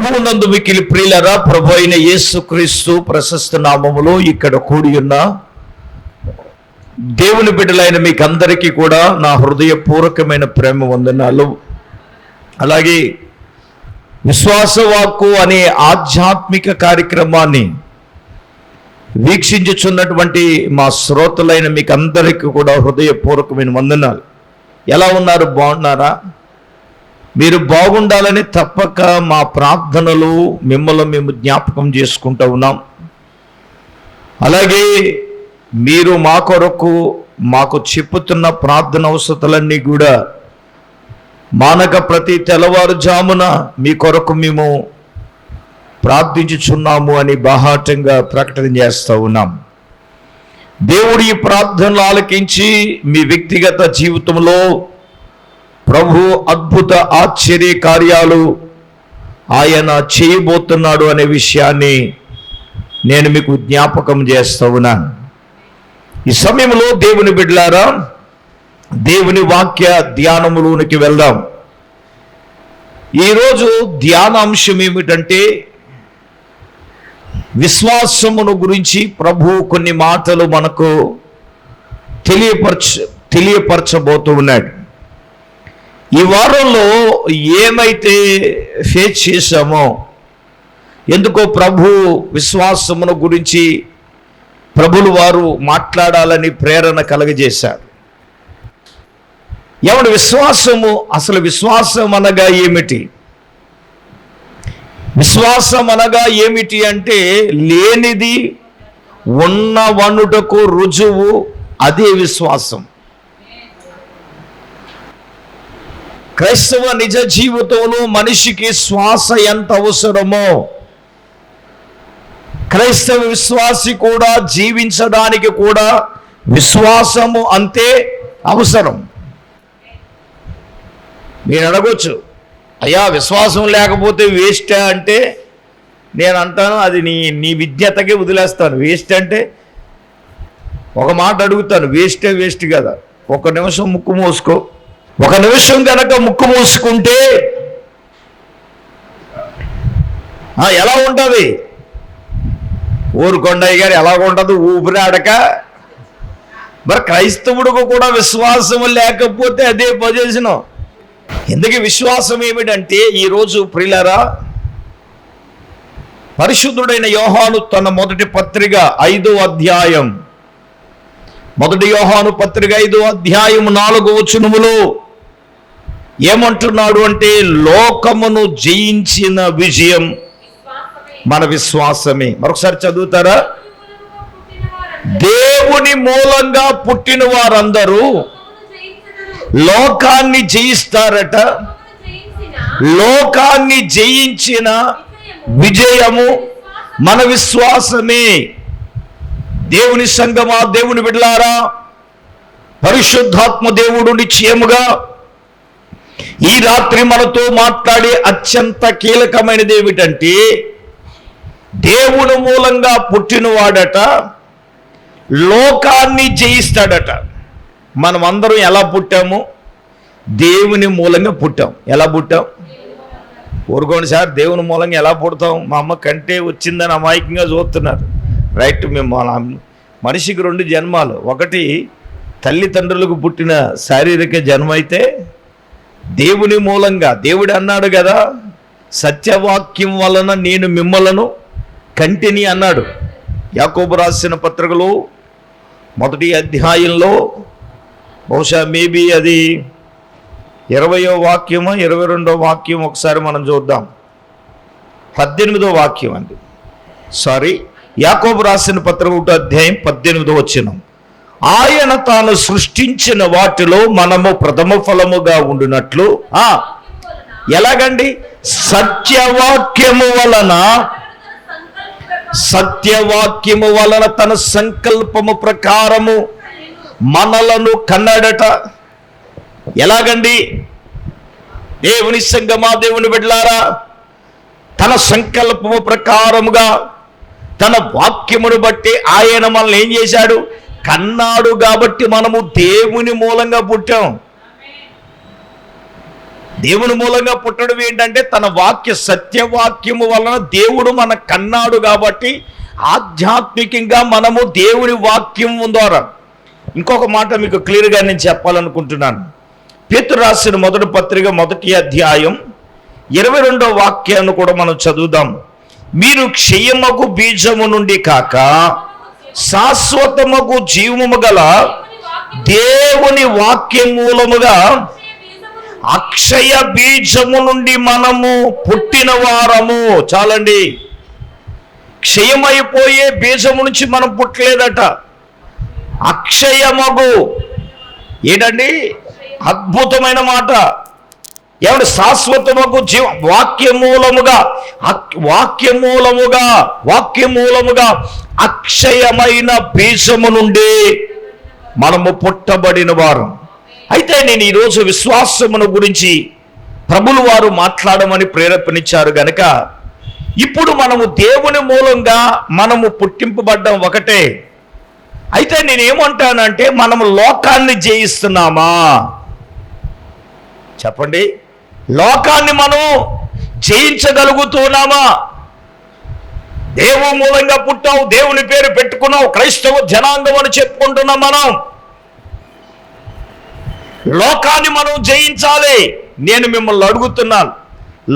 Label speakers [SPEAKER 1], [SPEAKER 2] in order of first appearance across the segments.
[SPEAKER 1] ప్రభువునందు మిక్కిలి ప్రియులరా, ప్రభు అయిన యేసుక్రీస్తు ప్రశస్త నామములో ఇక్కడ కూడి ఉన్న దేవుని బిడ్డలైన మీకందరికీ కూడా నా హృదయపూర్వకమైన ప్రేమ వందనాలు. అలాగే విశ్వాసవాక్కు అనే ఆధ్యాత్మిక కార్యక్రమాన్ని వీక్షించుచున్నటువంటి మా శ్రోతలైన మీకందరికీ కూడా హృదయపూర్వకమైన వందనాలు. ఎలా ఉన్నారు? బాగున్నారా? మీరు బాగుండాలని తప్పక మా ప్రార్థనలు మిమ్మల్ని మేము జ్ఞాపకం చేసుకుంటూ ఉన్నాం. అలాగే మీరు మా కొరకు మాకు చెప్పుతున్న ప్రార్థన అవసరతలన్నీ కూడా మానక ప్రతి తెల్లవారుజామున మీ కొరకు మేము ప్రార్థించుచున్నాము అని బాహాటంగా ప్రకటన చేస్తూ ఉన్నాం. దేవుడు ఈ ప్రార్థనలు ఆలకించి మీ వ్యక్తిగత జీవితంలో ప్రభు అద్భుత ఆశ్చర్య కార్యాలు ఆయన చేయబోతున్నాడు అనే విషయాన్ని నేను మీకు జ్ఞాపకం చేస్తూ ఉన్నాను. ఈ సమయంలో దేవుని బిడ్డలారా, దేవుని వాక్య ధ్యానములోనికి వెళ్దాం. ఈరోజు ధ్యానాంశం ఏమిటంటే, విశ్వాసమును గురించి ప్రభు కొన్ని మాటలు మనకు తెలియపరచబోతూ ఉన్నాడు. ఈ వారంలో ఏమైతే ఫేస్ చేశామో, ఎందుకో ప్రభు విశ్వాసమును గురించి ప్రభులు వారు మాట్లాడాలని ప్రేరణ కలగజేశారు. ఎవడు విశ్వాసము, అసలు విశ్వాసం అనగా ఏమిటి? విశ్వాసం అనగా ఏమిటి అంటే, లేనిది ఉన్నవనుటకు రుజువు, అదే విశ్వాసం. క్రైస్తవ నిజ జీవితంలో మనిషికి శ్వాస ఎంత అవసరమో, క్రైస్తవ విశ్వాసి కూడా జీవించడానికి కూడా విశ్వాసము అంతే అవసరం. నేను అడగొచ్చు, అయ్యా విశ్వాసం లేకపోతే వేస్టా అంటే, నేను అంటాను అది నీ విజ్ఞతకే వదిలేస్తాను. వేస్ట్ అంటే ఒక మాట అడుగుతాను, వేస్ట్ కదా. ఒక నిమిషం ముక్కు మూసుకో. ఒక నిమిషం కనుక ముక్కు మూసుకుంటే ఎలా ఉంటుంది? ఊరుకొండయ్య గారు ఎలాగ ఉంటుంది? ఊపిరాడక. మరి క్రైస్తవుడికి కూడా విశ్వాసం లేకపోతే అదే పొజిషన్. ఎందుకు విశ్వాసం ఏమిటంటే, ఈరోజు ప్రియులారా, పరిశుద్ధుడైన యోహాను తన మొదటి పత్రిక 5వ అధ్యాయం, మొదటి యోహాను పత్రిక 5వ అధ్యాయం 4వ వచనములో ఏమంటున్నాడు అంటే, లోకమును జయించిన విజయం మన విశ్వాసమే. మరొకసారి చదువుతారా? దేవుని మూలంగా పుట్టిన వారందరూ లోకాన్ని జయిస్తారట. లోకాన్ని జయించిన విజయము మన విశ్వాసమే. దేవుని సంగమా, దేవుని బిడ్డలారా, పరిశుద్ధాత్మ దేవుడు నిశ్చయముగా ఈ రాత్రి మనతో మాట్లాడే అత్యంత కీలకమైనది ఏమిటంటే, దేవుని మూలంగా పుట్టినవాడట లోకాన్ని జయిస్తాడట. మనం అందరం ఎలా పుట్టాము? దేవుని మూలంగా పుట్టాం. ఎలా పుట్టాం? ఊరుకోండి సార్, దేవుని మూలంగా ఎలా పుడతాం? మా అమ్మ కంటే వచ్చిందని అమాయకంగా చూస్తున్నారు. రైట్, మేము మనిషికి 2 జన్మాలు. ఒకటి తల్లిదండ్రులకు పుట్టిన శారీరక జన్మ అయితే, దేవుని మూలంగా దేవుడు అన్నాడు కదా, సత్యవాక్యం వలన నేను మిమ్మలను కంటిని అన్నాడు. యాకోబు రాసిన పత్రికలో 1వ అధ్యాయంలో బహుశా మేబీ అది 20వ వాక్యమో 22వ వాక్యం, ఒకసారి మనం చూద్దాం. 18వ వాక్యం అండి. యాకోబు రాసిన పత్రిక 1వ అధ్యాయం 18వ వచనం. ఆయన తాను సృష్టించిన వాటిలో మనము ప్రథమ ఫలముగా ఉండునట్లు. ఎలాగండి? సత్యవాక్యము వలన తన సంకల్పము ప్రకారము మనలను కన్నాడట. ఎలాగండి? దేవుని సంగమా, దేవుని బిడ్డలారా, తన సంకల్పము ప్రకారముగా తన వాక్యమును బట్టి ఆయన మనల్ని ఏం చేశాడు? కన్నాడు. కాబట్టి మనము దేవుని మూలంగా పుట్టాం. దేవుని మూలంగా పుట్టడం ఏంటంటే తన వాక్య సత్యవాక్యము వలన దేవుడు మన కన్నాడు కాబట్టి ఆధ్యాత్మికంగా మనము దేవుని వాక్యం ద్వారా. ఇంకొక మాట మీకు క్లియర్గా నేను చెప్పాలనుకుంటున్నాను. పేతురు రాసిన మొదటి పత్రిక 1వ అధ్యాయం 22వ వాక్యాన్ని కూడా మనం చదువుదాం. మీరు క్షయమగు బీజము నుండి కాక శాశ్వతమగు జీవము గల దేవుని వాక్యం మూలముగా అక్షయ బీజము నుండి మనము పుట్టిన వారము. చాలండి, క్షయమైపోయే బీజము నుంచి మనం పుట్టలేదట. అక్షయమగు ఏంటండి? అద్భుతమైన మాట. ఏమంటే శాశ్వతమగు జీవ వాక్యమూలముగా అక్షయమైన బీజము నుండి మనము పుట్టబడిన వారు. అయితే నేను ఈరోజు విశ్వాసమును గురించి ప్రభులు వారు మాట్లాడమని ప్రేరేపణించారు గనుక ఇప్పుడు మనము దేవుని మూలంగా మనము పుట్టింపబడ్డం ఒకటే. అయితే నేనేమంటానంటే మనము లోకాన్ని జయిస్తున్నామా? చెప్పండి, లోకాన్ని మనం జయించగలుగుతున్నామా? దేవుని మూలంగా పుట్టావు, దేవుని పేరు పెట్టుకున్నావు, క్రైస్తవ జనాంగం అని చెప్పుకుంటున్నాం. మనం లోకాన్ని మనం జయించాలి. నేను మిమ్మల్ని అడుగుతున్నాను,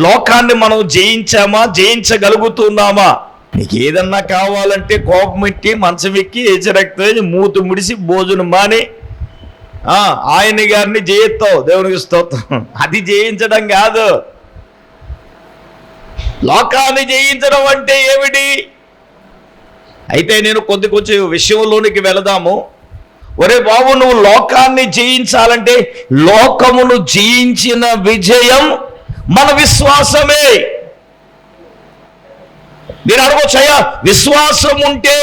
[SPEAKER 1] లోకాన్ని మనం జయించామా? జయించగలుగుతున్నామా? నీకు ఏదన్నా కావాలంటే కోపం ఎట్టి మంచం ఎక్కి హెచ్చరక్త మూతు ముడిసి భోజనం మాని ఆయన గారిని జయిస్తావు, దేవునికి స్తోత్రం. అది జయించడం కాదు. లోకాన్ని జయించడం అంటే ఏమిటి? అయితే నేను కొంచెం విషయంలోనికి వెళదాము. ఒరే బాబు, నువ్వు లోకాన్ని జయించాలంటే లోకమును జయించిన విజయం మన విశ్వాసమే. నేను అడగొచ్చయ్యా, విశ్వాసం ఉంటే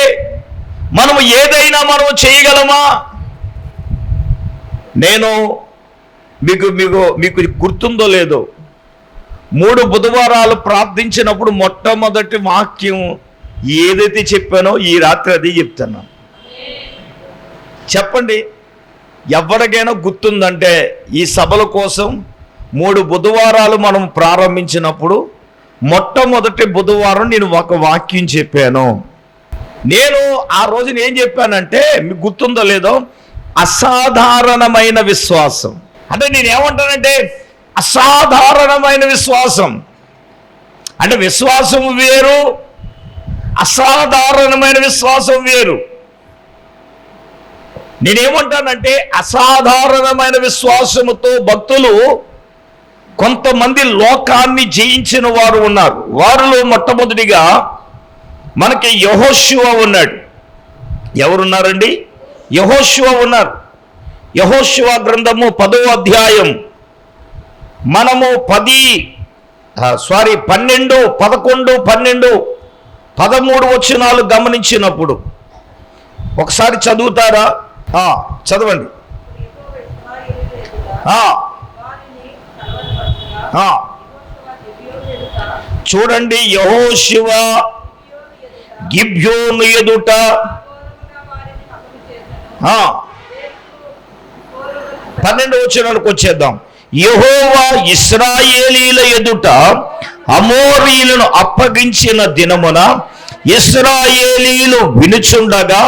[SPEAKER 1] మనము ఏదైనా మనం చేయగలమా? నేను మీకు గుర్తుందో లేదో, 3 బుధవారాలు ప్రార్థించినప్పుడు మొట్టమొదటి వాక్యం ఏదైతే చెప్పానో ఈ రాత్రి అది చెప్తాను. చెప్పండి, ఎవరికైనా గుర్తుందంటే ఈ సభల కోసం 3 బుధవారాలు మనం ప్రారంభించినప్పుడు మొట్టమొదటి బుధవారం నేను ఒక వాక్యం చెప్పాను. నేను ఆ రోజున ఏం చెప్పానంటే మీకు గుర్తుందో లేదో, అసాధారణమైన విశ్వాసం. అంటే నేనేమంటానంటే అసాధారణమైన విశ్వాసం అంటే విశ్వాసం వేరు, అసాధారణమైన విశ్వాసం వేరు. నేనేమంటానంటే అసాధారణమైన విశ్వాసముతో భక్తులు కొంతమంది లోకాన్ని జయించిన వారు ఉన్నారు. వారిలో మొట్టమొదటిగా మనకి యెహోషువ ఉన్నాడు. ఎవరున్నారండి? యెహోషువ ఉన్నారు. యెహోషువ గ్రంథము 10వ అధ్యాయం మనము 12, 11, 12, 13 వచనాలు గమనించినప్పుడు ఒకసారి చదువుతారా? చదవండి. చూడండి, యెహోషువ గిబ్యోను ఎదుట 12వ వచనానికి వచ్చేద్దాం. యెహోవా ఇశ్రాయేలీల ఎదుట అమోరీయులను అప్పగించిన దినమున ఇశ్రాయేలీలు వినుచుండగా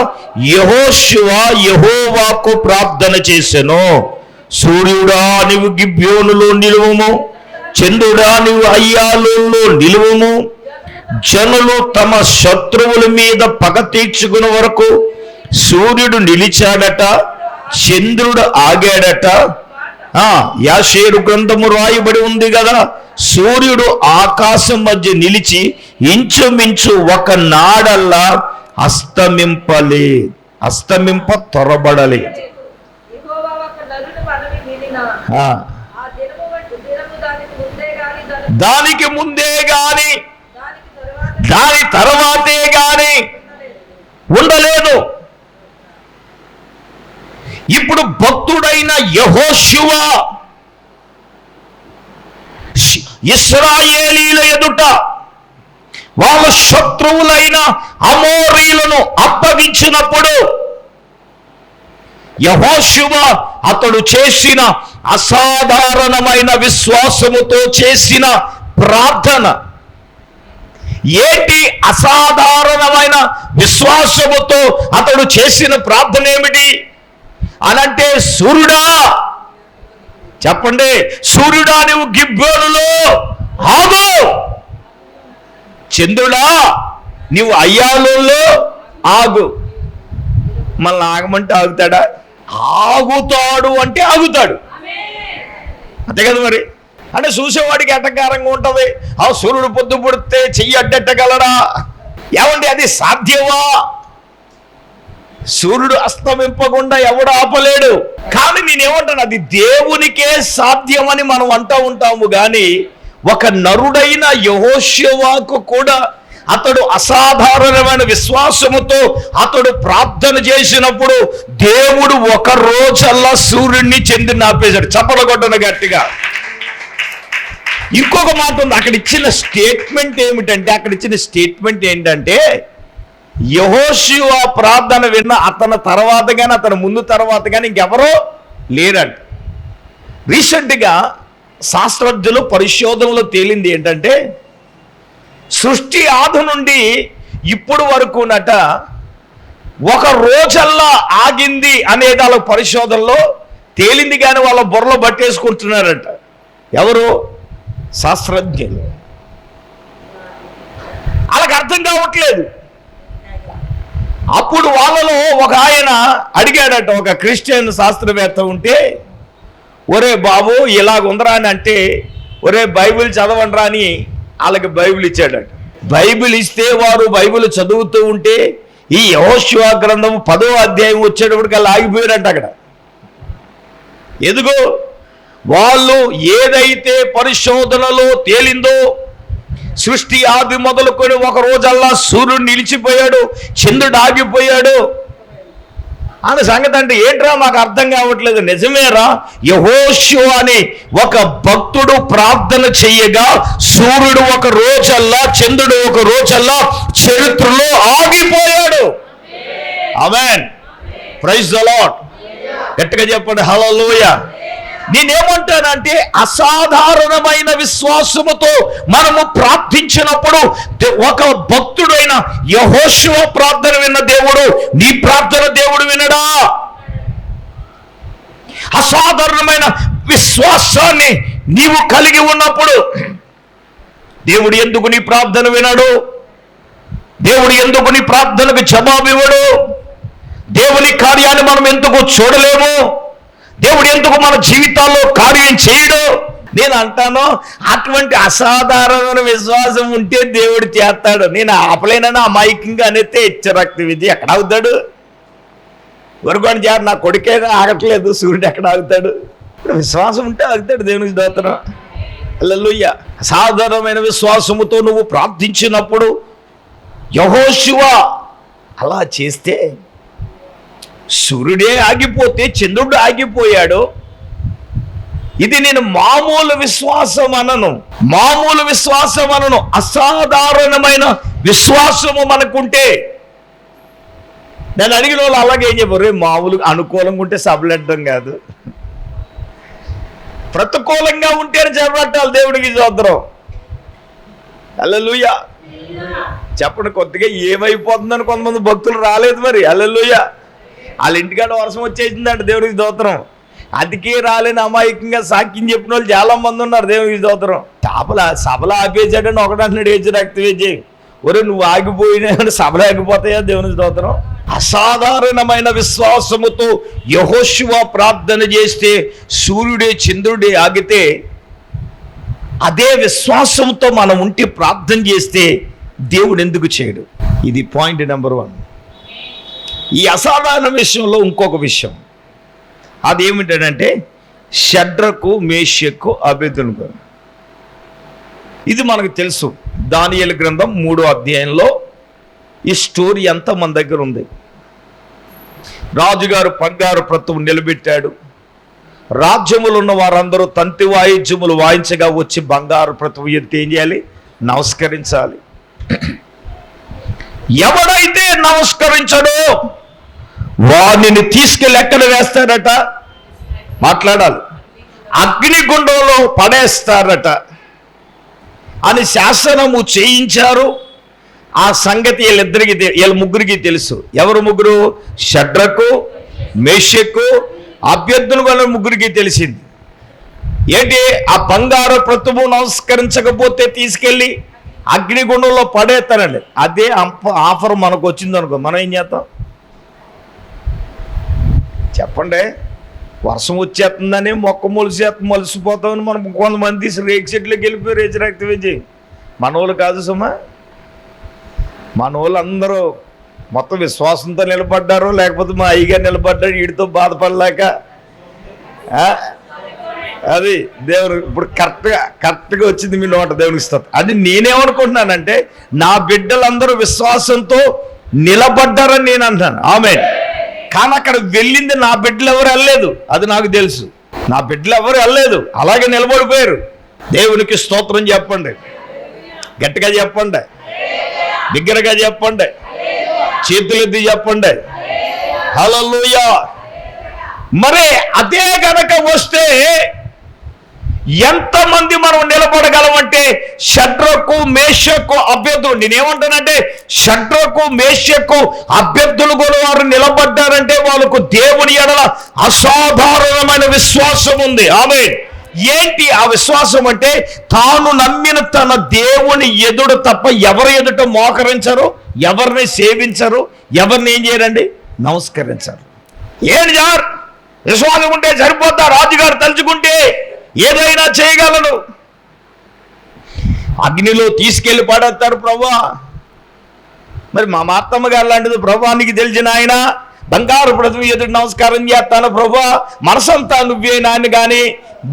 [SPEAKER 1] యెహోషువ యెహోవాకు ప్రార్థన చేసెను. సూర్యుడా నీవు గిబ్యోనులో నిలువుము, చంద్రుడా నీవు అయ్యాలో నిలువుము. జనులు తమ శత్రువుల మీద పగ తీర్చుకున్న వరకు సూర్యుడు నిలిచాడట, చంద్రుడు ఆగాడట. యాషేరు గ్రంథము రాయబడి ఉంది కదా, సూర్యుడు ఆకాశం మధ్య నిలిచి ఇంచుమించు ఒక నాడల్లా అస్తమింప త్వరబడలే. దానికి ముందే గాని దాని తర్వాతే గాని ఉండలేదు. ఇప్పుడు భక్తుడైన యెహోషువ ఇశ్రాయేలీల ఎదుట వాళ్ళ శత్రువులైన అమోరీయులను అప్పగించినప్పుడు యెహోషువ అతడు చేసిన అసాధారణమైన విశ్వాసముతో చేసిన ప్రార్థన. ఏంటి అసాధారణమైన విశ్వాసముతో అతడు చేసిన ప్రార్థన ఏమిటి అనంటే, సూర్యుడా చెప్పండి, సూర్యుడా నువ్వు గిబ్బోనులో ఆగు, చంద్రుడా నీవు అయ్యాలో ఆగు. మళ్ళీ ఆగమంటే ఆగుతాడా? ఆగుతాడు అంటే ఆగుతాడు, అంతే కదా మరి. అంటే చూసేవాడికి ఎటకారంగా ఉంటుంది. ఆ సూర్యుడు పొద్దు పుడితే చెయ్యి అడ్డెట్టగలడా? ఏమండి అది సాధ్యమా? సూర్యుడు అస్తమింపకుండా ఎవడు ఆపలేడు. కానీ నేనేమంటాను, అది దేవునికే సాధ్యమని మనం అంటూ ఉంటాము. కానీ ఒక నరుడైన యెహోషువకు కూడా అతడు అసాధారణమైన విశ్వాసముతో అతడు ప్రార్థన చేసినప్పుడు దేవుడు ఒక రోజల్లా సూర్యుడిని చంద్రుడిని ఆపేశాడు. చప్పలు కొట్టను గట్టిగా. ఇంకొక మాట ఉంది, అక్కడ ఇచ్చిన స్టేట్మెంట్ ఏంటంటే యెహోషువ ప్రార్థన విన్న అతని తర్వాత కానీ అతని ముందు తర్వాత కానీ ఇంకెవరో లేరంట. రీసెంట్గా శాస్త్రజ్ఞులు పరిశోధనలో తేలింది ఏంటంటే, సృష్టి ఆది నుండి ఇప్పుడు వరకునట ఒక రోజల్లా ఆగింది అనేది వాళ్ళ పరిశోధనలో తేలింది. కానీ వాళ్ళ బుర్రలో పట్టేసుకుంటున్నారంట. ఎవరు? శాస్త్రజ్ఞులు. వాళ్ళకి అర్థం కావట్లేదు. అప్పుడు వాళ్ళలో ఒక ఆయన అడిగాడట, ఒక క్రిస్టియన్ శాస్త్రవేత్త ఉంటే, ఒరే బాబు ఇలాగుందరా అని అంటే, ఒరే బైబిల్ చదవండిరా అని వాళ్ళకి బైబిల్ ఇచ్చాడట. బైబిల్ ఇస్తే వారు బైబిల్ చదువుతూ ఉంటే ఈ యెహోషువ గ్రంథం 10వ అధ్యాయం వచ్చేటప్పటికల్లా ఆగిపోయారంట అక్కడ. ఎందుకు? వాళ్ళు ఏదైతే పరిశోధనలో తేలిందో, సృష్టి ఆది మొదలుకొని ఒక రోజల్లా సూర్యుడు నిలిచిపోయాడు, చంద్రుడు ఆగిపోయాడు అనే సంగతి. అంటే ఏంట్రా మాకు అర్థం కావట్లేదు. నిజమేరా, యెహోషువ అనే ఒక భక్తుడు ప్రార్థన చెయ్యగా సూర్యుడు ఒక రోజల్లా చంద్రుడు ఒక రోజల్లా చరిత్రలో ఆగిపోయాడు. ఆమేన్, ప్రైజ్ ది లార్డ్. గట్టిగా చెప్పండి హల్లెలూయా. నేనేమంటానంటే, అసాధారణమైన విశ్వాసముతో మనము ప్రార్థించినప్పుడు ఒక భక్తుడైన యెహోషువ ప్రార్థన విన్న దేవుడు నీ ప్రార్థన దేవుడు వినడా? అసాధారణమైన విశ్వాసాన్ని నీవు కలిగి ఉన్నప్పుడు దేవుడు ఎందుకు నీ ప్రార్థన వినడు? దేవుడు ఎందుకు నీ ప్రార్థనకు జవాబు ఇవ్వడు? దేవుని కార్యాన్ని మనం ఎందుకు చూడలేము? దేవుడు ఎందుకు మన జీవితాల్లో కార్యం చేయడు? నేను అంటాను, అటువంటి అసాధారణమైన విశ్వాసం ఉంటే దేవుడు చేస్తాడు. నేను ఆపలేనని అమాయకంగా అనేస్తే ఇచ్చరక్త విద్య ఎక్కడ అవుతాడు? వరకొని చేరు నా కొడుకే ఆగట్లేదు, సూర్యుడు ఎక్కడ ఆగుతాడు? ఇప్పుడు విశ్వాసం ఉంటే ఆగుతాడు. దేవునికి స్తోత్రం, హల్లెలూయా. అసాధారణమైన విశ్వాసముతో నువ్వు ప్రార్థించినప్పుడు యెహోషువ అలా చేస్తే సూర్యుడే ఆగిపోతే చంద్రుడు ఆగిపోయాడు. ఇది నేను మామూలు విశ్వాసం అనను, అసాధారణమైన విశ్వాసము మనకుంటే. నేను అడిగిన వాళ్ళు అలాగే ఏం చెప్పారు, మామూలుగా అనుకూలంగా ఉంటే సభలెట్టడం కాదు, ప్రతికూలంగా ఉంటేనే చెప్పట్టాలి. దేవుడికి స్తోత్రం, హల్లెలూయా. చెప్పండి, కొద్దిగా ఏమైపోతుందని కొంతమంది భక్తులు రాలేదు మరి, హల్లెలూయా. వాళ్ళ ఇంటికాడ వర్షం వచ్చేసిందంట, దేవుడికి స్తోత్రం. అదికే రాలేని అమాయకంగా సాక్ష్యం చెప్పిన వాళ్ళు చాలా మంది ఉన్నారు, దేవుడికి స్తోత్రం. సభలు ఆపేసాడని ఒకటంటున్నాడు ఏజ్ రక్తవేజీ. ఒరే నువ్వు ఆగిపోయినా సభలు ఆగిపోతాయా? దేవునికి స్తోత్రం. అసాధారణమైన విశ్వాసముతో యెహోషువ ప్రార్థన చేస్తే సూర్యుడే చంద్రుడే ఆగితే, అదే విశ్వాసంతో మనం ఉంటే ప్రార్థన చేస్తే దేవుడు ఎందుకు చేయడు? ఇది పాయింట్ నెంబర్ 1. ఈ అసాధారణ విషయంలో ఇంకొక విషయం, అదేమిటంటే షడ్రకు మేషకు అబేద్నెగో. ఇది మనకు తెలుసు. దానియేలు గ్రంథం 3వ అధ్యాయంలో ఈ స్టోరీ అంతా మన దగ్గర ఉంది. రాజుగారు బంగారు ప్రతువు నిలబెట్టాడు. రాజ్యములు ఉన్న వారందరూ తంతి వాయిద్యములు వాయించగా వచ్చి బంగారు ప్రతువు ఎత్తి ఏం చేయాలి? నమస్కరించాలి. ఎవడైతే నమస్కరించడో వాడిని తీసుకెళ్ళి ఎక్కడ వేస్తాడట? మాట్లాడాలి. అగ్నిగుండంలో పడేస్తారట అని శాసనము చేయించారు. ఆ సంగతి వీళ్ళ ముగ్గురికి తెలుసు. ఎవరు ముగ్గురు? షడ్రకు, మేషకు, అబేద్నెగో ముగ్గురికి తెలిసింది. ఏంటి? ఆ బంగారు ప్రతిమ నమస్కరించకపోతే తీసుకెళ్ళి అగ్నిగుండంలో పడేస్తానండి. అదే ఆఫర్ మనకు వచ్చింది అనుకో, మనం ఏం చేస్తాం చెప్పండి? వర్షం వచ్చేస్తుందని మొక్క మొలిసిపోతామని మనం కొంతమంది రేక్ చెట్లోకి వెళ్ళిపోయి రేచి మన వాళ్ళు కాదు సుమా. మన వాళ్ళు అందరూ మొత్తం విశ్వాసంతో నిలబడ్డారు, లేకపోతే మా అయ్యగారు నిలబడ్డాడు వీడితో బాధపడలేక. అది దేవుడు ఇప్పుడు కరెక్ట్గా వచ్చింది మీ నోట, దేవునికి ఇస్తారు. అది నేనేమనుకుంటున్నానంటే నా బిడ్డలందరూ విశ్వాసంతో నిలబడ్డారని నేను అంటాను. ఆమేన్. కానీ అక్కడ వెళ్ళింది నా బిడ్డలు ఎవరు వెళ్ళలేదు, అది నాకు తెలుసు. నా బిడ్డలు ఎవరు వెళ్ళలేదు, అలాగే నిలబడిపోయారు. దేవునికి స్తోత్రం చెప్పండి, గట్టిగా చెప్పండి, బిగ్గరగా చెప్పండి, చేతులెత్తి చెప్పండి హల్లెలూయా. మరి అదే గనక వస్తే ఎంతమంది మనం నిలబడగలమంటే షడ్రకు, మేషకు, అబేద్నెగో. నేనేమంటానంటే షడ్రకు, మేషకు, అబేద్నెగో వారు నిలబడ్డారంటే వాళ్ళకు దేవుని ఎడల అసాధారణమైన విశ్వాసం ఉంది. ఆమేన్. ఏంటి ఆ విశ్వాసం అంటే తాను నమ్మిన తన దేవుని ఎదుట తప్ప ఎవరి ఎదుట మోకరించరు, ఎవరిని సేవించరు, ఎవరిని ఏం చేయరండి, నమస్కరించరు. ఏంటి సార్ విశ్వాసం ఉంటే సరిపోతా, రాజుగారు తలుచుకుంటే ఏదైనా చేయగలను. అగ్నిలో తీసుకెళ్ళి పడేస్తారు ప్రభువా. మరి మా అత్తమ్మ గారు లాంటిది ప్రభువా, నీకు తెలిసిన ఆయన బంగారు ప్రతిమ ఎదుట నమస్కారం చేస్తాను ప్రభువా, మనసంతా నువ్వే నాయన కానీ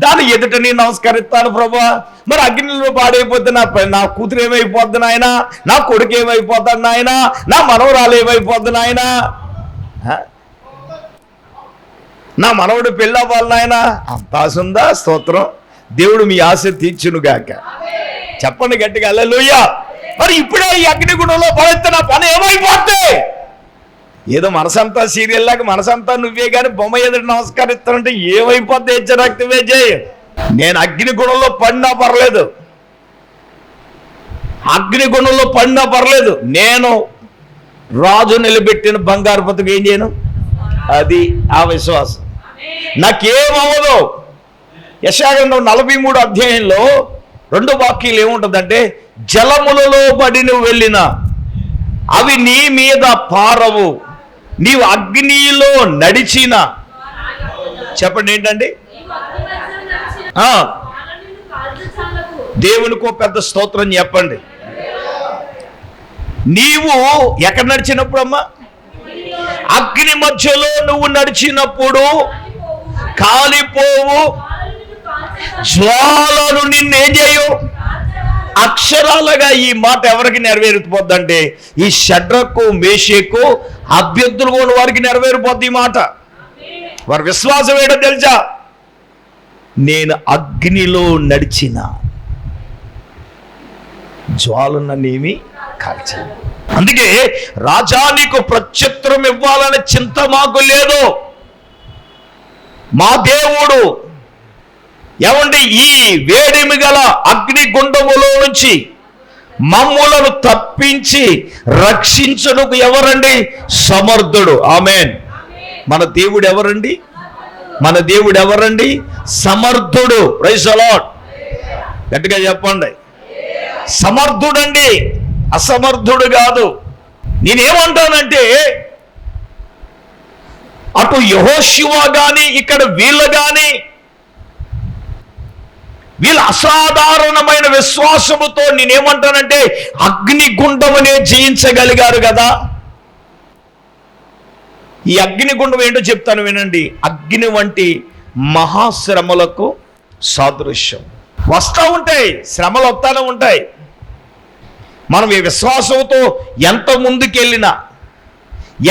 [SPEAKER 1] దాని ఎదుట నేను నమస్కరిస్తాను ప్రభువా. మరి అగ్నిలో పాడైపోతే నా కూతురు ఏమైపోద్ది నాయన, నా కొడుకు ఏమైపోతాడు నాయన, నా మనవరాలు ఏమైపోద్ది నాయన, నా మనవడు పెళ్ళి అవ్వాలి నాయన. అంత ఆశ ఉందా? స్తోత్రం. దేవుడు మీ ఆశ తీర్చునుగాక. చెప్పండి గట్టిగా హల్లెలూయా. మరి ఇప్పుడే ఈ అగ్నిగుండంలో పడేస్తే నా పని ఏమైపోతే? ఏదో మనసంతా సీరియల్ లాగా మనసంతా నువ్వే కానీ బొమ్మ ఎదురు నమస్కరిస్తానంటే ఏమైపోద్ది? హెచ్చరాక్తివే చేయి. నేను అగ్నిగుండంలో పడినా పర్లేదు, అగ్నిగుండంలో పడినా పర్లేదు, నేను రాజు నిలబెట్టిన బంగారు పతకం ఏం చేయను, అది ఆ విశ్వాసం. నాకేమవ్వదు. యెషయా 43 అధ్యాయంలో 2 వాక్యాలు ఏముంటుందంటే జలములలో పడి నువ్వు వెళ్ళినా అవి నీ మీద పారవు, నీవు అగ్నిలో నడిచిన. చెప్పండి ఏంటండి? దేవునికో పెద్ద స్తోత్రం చెప్పండి. నీవు ఎక్కడ నడిచినప్పుడు అమ్మా? అగ్ని మధ్యలో నువ్వు నడిచినప్పుడు కాలిపోవు, జ్వాలలు నిన్నేం చేయు. అక్షరాలుగా ఈ మాట ఎవరికి నెరవేరిపోద్దంటే ఈ షడ్రకు, మేషకు, అబేద్నెగో వారికి నెరవేరిపోద్ది ఈ మాట. వారి విశ్వాసం ఏంటో తెలుసా? నేను అగ్నిలో నడిచిన జ్వాలనేమి కాల్చి. అందుకే రాజా నీకు ప్రత్యుత్తరం ఇవ్వాలనే చింత మాకు లేదు. మా దేవుడు ఏమండి ఈ వేడిమి గల అగ్నిగుండములో నుంచి మమ్ములను తప్పించి రక్షించుటకు ఎవరండి? సమర్థుడు. ఆమేన్. మన దేవుడు ఎవరండి? మన దేవుడు ఎవరండి? సమర్థుడు. Praise the Lord. గట్టిగా చెప్పండి. సమర్థుడండి, అసమర్థుడు కాదు. నేనేమంటానంటే అటు యెహోషువ గాని ఇక్కడ వీళ్ళు గాని వీళ్ళ అసాధారణమైన విశ్వాసముతో నేనేమంటానంటే అగ్నిగుండమనే జయించగలిగారు కదా. ఈ అగ్నిగుండం ఏంటో చెప్తాను వినండి. అగ్ని వంటి మహాశ్రమలకు సాదృశ్యం. వస్తూ ఉంటాయి, శ్రమలు వస్తానే ఉంటాయి. మనం ఈ విశ్వాసంతో ఎంత ముందుకెళ్ళినా,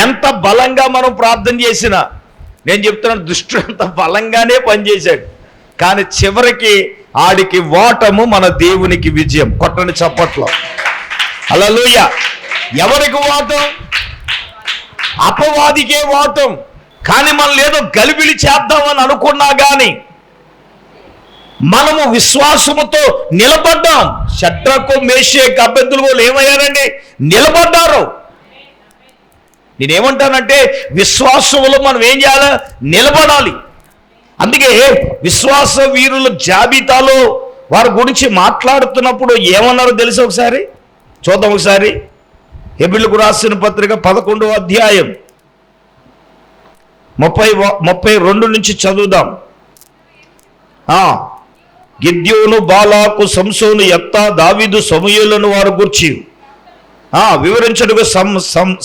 [SPEAKER 1] ఎంత బలంగా మనం ప్రార్థన చేసినా, నేను చెప్తున్నాను దుష్టుడు అంత బలంగానే పనిచేశాడు, కానీ చివరికి ఆడికి ఓటము, మన దేవునికి విజయం. కొట్టని చప్పట్లో హల్లెలూయా. ఎవరికి ఓటం? అపవాదికే ఓటం. కానీ మనం ఏదో గలిబిలి చేద్దామని అనుకున్నా కానీ మనము విశ్వాసముతో నిలబడ్డాం. షడ్రకు మేషేకు అబేద్నెగోలు ఏమయ్యారండి? నిలబడ్డారు. నేనేమంటానంటే విశ్వాసములో మనం ఏం చేయాలి? నిలబడాలి. అందుకే విశ్వాస వీరుల జాబితాలో వారి గురించి మాట్లాడుతున్నప్పుడు ఏమన్నారో తెలుసు? ఒకసారి చూద్దాం. ఒకసారి హెబ్రీయులకు రాసిన పత్రిక 11వ అధ్యాయం 32 నుంచి చదువుదాం. గిద్యోను, బాలాకు, సంసోను, యెఫ్తా, దావీదు, సమూయేలును వారు గూర్చి వివరించడానికి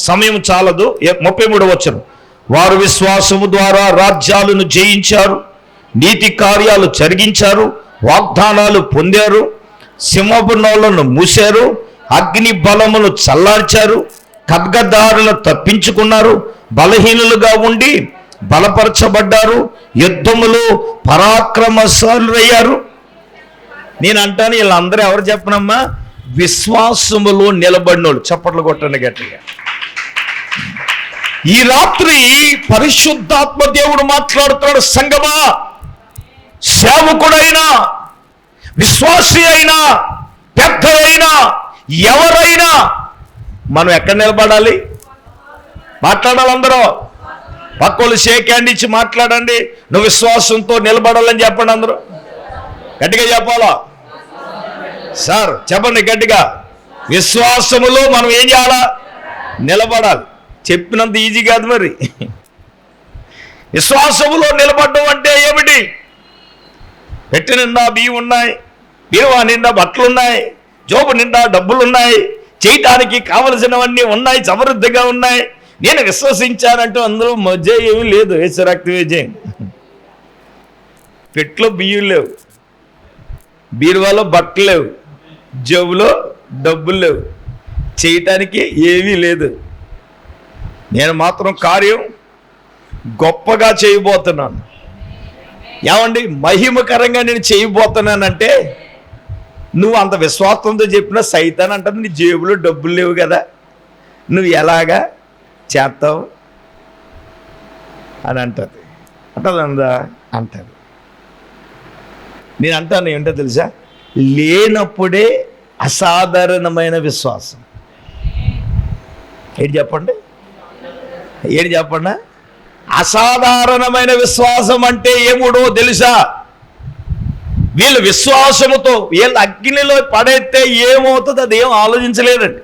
[SPEAKER 1] సమయం చాలదు. 33వ వచనం. వారు విశ్వాసము ద్వారా రాజ్యాలను జయించారు, నీతి కార్యాలు జరిగించారు, వాగ్దానాలు పొందారు, సింహపు నోళ్లను మూశారు, అగ్ని బలమును చల్లార్చారు, ఖడ్గదారులను తప్పించుకున్నారు, బలహీనులుగా ఉండి బలపరచబడ్డారు, యుద్ధములో పరాక్రమశాలురయ్యారు. నేను అంటాను, వీళ్ళందరూ ఎవరు చెప్పనమ్మా? విశ్వాసములో నిలబడినోళ్ళు. చప్పట్లు కొట్టండి గట్టిగా. ఈ రాత్రి పరిశుద్ధాత్మ దేవుడు మాట్లాడుతున్నాడు. సంగమా, సేవకుడైనా, విశ్వాసి అయినా, పెద్దలైనా, ఎవరైనా మనం ఎక్కడ నిలబడాలి? మాట్లాడాలి. అందరూ పక్కోళ్ళు షేక్ హ్యాండ్ ఇచ్చి మాట్లాడండి. నువ్వు విశ్వాసంతో నిలబడాలని చెప్పండి. అందరూ గట్టిగా చెప్పాలా? సార్ చెప్పండి గట్టిగా. విశ్వాసములో మనం ఏం చేయాలా? నిలబడాలి. చెప్పినంత ఈజీ కాదు మరి. విశ్వాసములో నిలబడడం అంటే ఏమిటి? పెట్టె నిండా బియ్యం ఉన్నాయి, బీరువా నిండా బట్టలు ఉన్నాయి, జోబు నిండా డబ్బులు ఉన్నాయి, చేయటానికి కావలసినవన్నీ ఉన్నాయి, సమృద్ధిగా ఉన్నాయి. నేను విశ్వసించానంటూ అందులో మధ్య ఏమీ లేదు. ఏసరక్తివే జయం. పెట్లో బియ్యం లేవు, బీరువాలో బట్టలు లేవు, జోబులో డబ్బులు లేవు, చేయటానికి ఏమీ లేదు. నేను మాత్రం కార్యం గొప్పగా చేయబోతున్నాను. ఏమండి, మహిమకరంగా నేను చేయబోతున్నానంటే నువ్వు అంత విశ్వాసంతో చెప్పినా సైతాన్ అంటారు, నీ జేబులో డబ్బులు లేవు కదా, నువ్వు ఎలాగా చేస్తావు అని అంటది. అంటదా? అంటది. నేను అంటాను ఏంటో తెలుసా? లేనప్పుడే అసాధారణమైన విశ్వాసం. ఏంటి చెప్పండి? అసాధారణమైన విశ్వాసం అంటే ఏముడో తెలుసా? వీళ్ళు విశ్వాసముతో వీళ్ళు అగ్నిలో పడేస్తే ఏమవుతుంది అది ఏం ఆలోచించలేదండి.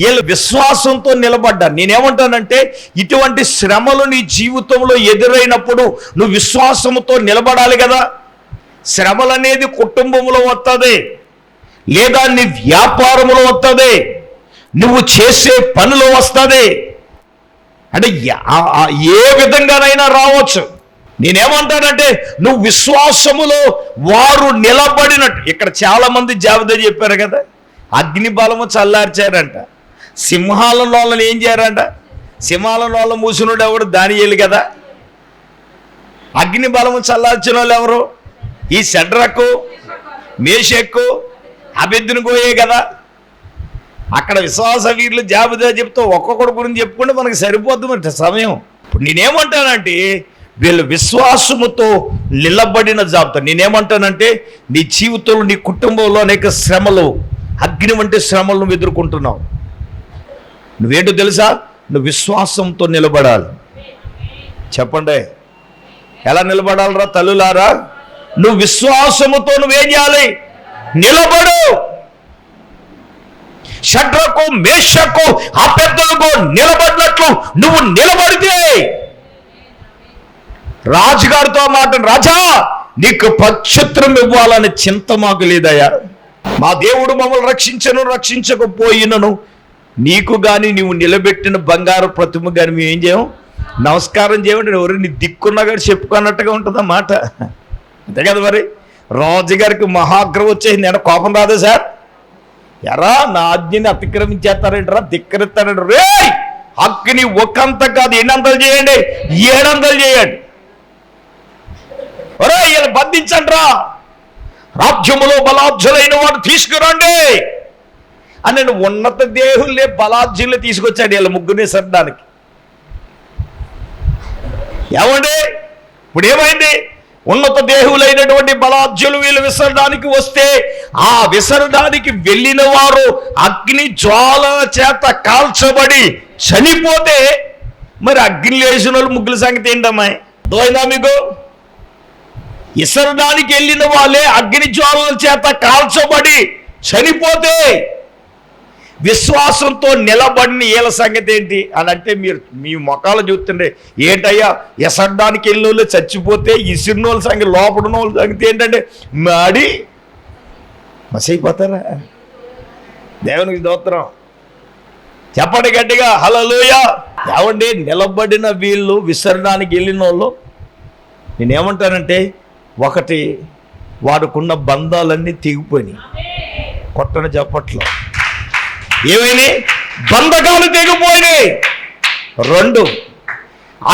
[SPEAKER 1] వీళ్ళు విశ్వాసంతో నిలబడ్డారు. నేనేమంటానంటే ఇటువంటి శ్రమలు నీ జీవితంలో ఎదురైనప్పుడు నువ్వు విశ్వాసముతో నిలబడాలి కదా. శ్రమలు అనేది కుటుంబంలో వస్తుంది, లేదా నీ వ్యాపారంలో వస్తుంది, నువ్వు చేసే పనిలో వస్తుంది, అంటే ఏ విధంగానైనా రావచ్చు. నేనేమంటానంటే నువ్వు విశ్వాసములో వారు నిలబడినట్టు. ఇక్కడ చాలా మంది జాబితా చెప్పారు కదా, అగ్ని బలము చల్లార్చారంట. సింహాలలో వాళ్ళని ఏం చేయారంట? సింహాలలో వాళ్ళ మూసినోడు ఎవడు? దానియేలు కదా. అగ్ని బలము చల్లార్చిన వాళ్ళు ఎవరు? ఈ షడ్రకు, మేషకు, అబేద్నెగోయే కదా. అక్కడ విశ్వాస వీరులు జాబితా చెప్తూ ఒక్కొక్కడి గురించి చెప్పుకుంటే మనకి సరిపోద్ది మరి సమయం. ఇప్పుడు నేనేమంటానంటే వీళ్ళు విశ్వాసముతో నిలబడిన జాబితా. నేనేమంటానంటే నీ జీవితంలో, నీ కుటుంబంలో అనేక శ్రమలు, అగ్ని వంటి శ్రమలు నువ్వు ఎదుర్కొంటున్నావు. నువ్వేంటో తెలుసా? నువ్వు విశ్వాసంతో నిలబడాలి. చెప్పండి, ఎలా నిలబడాలరా తల్లులారా? నువ్వు విశ్వాసముతో నువ్వేం చేయాలి? నిలబడు. షడ్రకు, మేషకు, అబేద్నెగో నిలబడినట్లు నువ్వు నిలబడితే రాజుగారితో మాట, రాజా నీకు ప్రత్యుత్తరం ఇవ్వాలని చింత మాకు లేదయ్యా. మా దేవుడు మమ్మల్ని రక్షించకపోయినను నీకు కానీ నువ్వు నిలబెట్టిన బంగారు ప్రతిమ కానీ మేము ఏం చేయం? నమస్కారం చేయమంటే ఎవరు నీ దిక్కున్నా కానీ చెప్పుకున్నట్టుగా ఉంటుంది మాట. అంతే కదా మరి. రాజుగారికి మహాగ్రహం వచ్చేసింది. అంటే కోపం రాదా సార్? ఎరా నా ఆజ్ఞని అతిక్రమించేస్తారంటారా? ధిక్కరిస్తారంటారు. రే హక్కుని ఒకంత కాదు, 800 చేయండి, 700 చేయండి. ఒరే వీళ్ళు బంధించండి రా, రాజ్యములో బలాఢ్యులైన వాడు తీసుకురండి అని నేను ఉన్నత దేహులే బలాఢ్యులే తీసుకొచ్చాడు వీళ్ళ ముగ్గురిని సరడానికి. ఏమండి ఇప్పుడు ఏమైంది? ఉన్నత దేహులైనటువంటి బలాఢ్యులు వీళ్ళు విసరడానికి వస్తే ఆ విసరడానికి వెళ్ళిన వారు అగ్ని జ్వాల చేత కాల్చబడి చనిపోతే మరి అగ్ని లేచిన వాళ్ళు ముగ్గుల సంగతి ఏంటమ్మా? అర్థమైందా మీకు? విసరడానికి వెళ్ళిన వాళ్ళే అగ్ని జ్వాలల చేత కాల్చబడి చనిపోతే విశ్వాసంతో నిలబడిన వీళ్ళ సంగతి ఏంటి అని అంటే మీరు మీ మొఖాలు చూస్తుండే ఏంటయ్యా ఎసరడానికి వెళ్ళిన వాళ్ళు చచ్చిపోతే ఇసిరిన వాళ్ళ సంగతి లోపడున్న వాళ్ళ సంగతి ఏంటంటే మాడి మసైపోతారా? దేవునికి స్తోత్రం చెప్పండి గట్టిగా హల్లెలూయా. ఏమండి నిలబడిన వీళ్ళు విసరడానికి వెళ్ళిన వాళ్ళు నేనేమంటానంటే ఒకటి వాడుకున్న బంధాలన్నీ తెగిపోయినాయి. కొట్టని చెప్పట్లో ఏమైనా బంధకాలు తెగిపోయినాయి. 2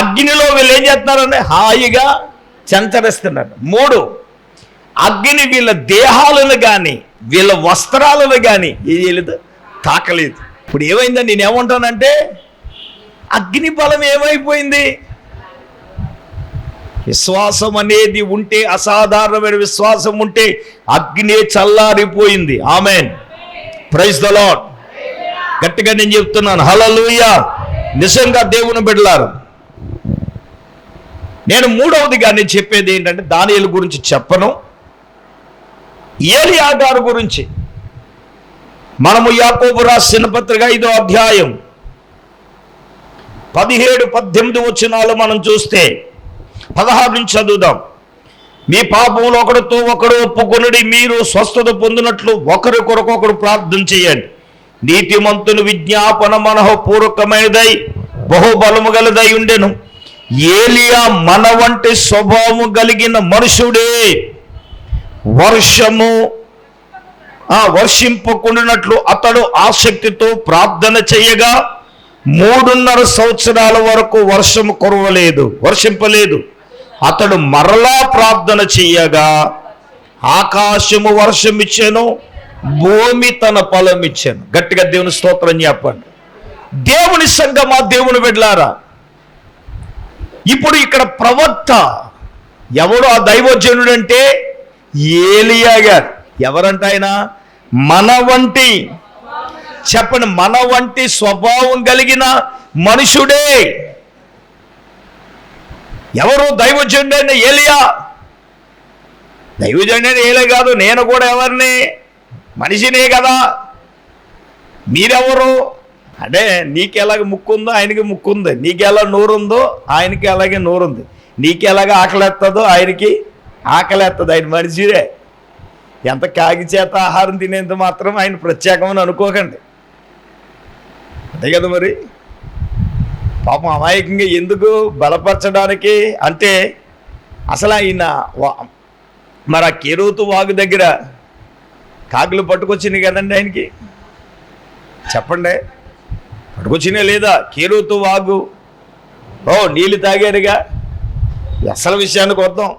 [SPEAKER 1] అగ్నిలో వీళ్ళు ఏం చేస్తున్నారంటే హాయిగా చెంచరిస్తున్నారు. 3 అగ్ని వీళ్ళ దేహాలను కానీ వీళ్ళ వస్త్రాలను కానీ ఏది తాకలేదు. ఇప్పుడు ఏమైందని నేనేమంటానంటే అగ్ని బలం ఏమైపోయింది? విశ్వాసం అనేది ఉంటే, అసాధారణమైన విశ్వాసం ఉంటే అగ్ని చల్లారిపోయింది. Amen, praise the lord. గట్టిగా నేను చెప్తున్నాను హల్లెలూయా. నిజంగా దేవుని బిడ్డలారు, నేను 3వదిగా నేను చెప్పేది ఏంటంటే దానియేలు గురించి చెప్పను, ఏలియా గారి గురించి. మనము యాకోబు రాసిన పత్రిక 5వ అధ్యాయం 17-18 వచనాలు మనం చూస్తే 16 నుంచి చదువుదాం. మీ పాపములు ఒకరితో ఒకడు ఒప్పుకొనుడి, మీరు స్వస్థత పొందినట్లు ఒకరి కొరకు ఒకడు ప్రార్థన చేయండి. నీతిమంతుని విజ్ఞాపన మనఃపూర్వకమైనదై బహుబలము గలదై ఉండెను. ఏలియా మన వంటి స్వభావము కలిగిన మనుషుడే. వర్షింపకుండినట్లు అతడు ఆసక్తితో ప్రార్థన చేయగా 3.5 సంవత్సరాల వరకు వర్షింపలేదు. అతడు మరలా ప్రార్థన చెయ్యగా ఆకాశము వర్షం ఇచ్చాను, భూమి తన ఫలం ఇచ్చాను. గట్టిగా దేవుని స్తోత్రం చెప్పండి. దేవుని సంగమా, దేవుని బిడ్డలారా, ఇప్పుడు ఇక్కడ ప్రవక్త ఎవడు? ఆ దైవజనుడు అంటే ఏలియా గారు. ఎవరంట ఆయన? మన వంటి, చెప్పండి, మన వంటి స్వభావం కలిగిన మనుషుడే. ఎవరు? దైవజనుడైన ఏలియా. దైవజనుడైన ఏలియా కాదు, నేను కూడా ఎవరిని? మనిషినే కదా. మీరెవరు అంటే నీకెలాగ ముక్కు ఉందో ఆయనకి ముక్కు ఉంది, నీకెలా నోరుందో ఆయనకి అలాగే నోరుంది, నీకెలాగ ఆకలేస్తుందో ఆయనకి ఆకలేస్తుంది. ఆయన మనిషిరే. ఎంత కాగి చేత ఆహారం తినేంత మాత్రం ఆయన ప్రత్యేకమని అనుకోకండి. అంతే కదా మరి. పాపం అమాయకంగా ఎందుకు బలపరచడానికి అంటే అసలు ఆయన మరి ఆ కెరూతు వాగు దగ్గర కాకులు పట్టుకొచ్చినాయి కదండి ఆయనకి. చెప్పండి, పట్టుకొచ్చినా లేదా? కెరూతు వాగు నీళ్ళు తాగారుగా. అసలు విషయానికి వద్దాం.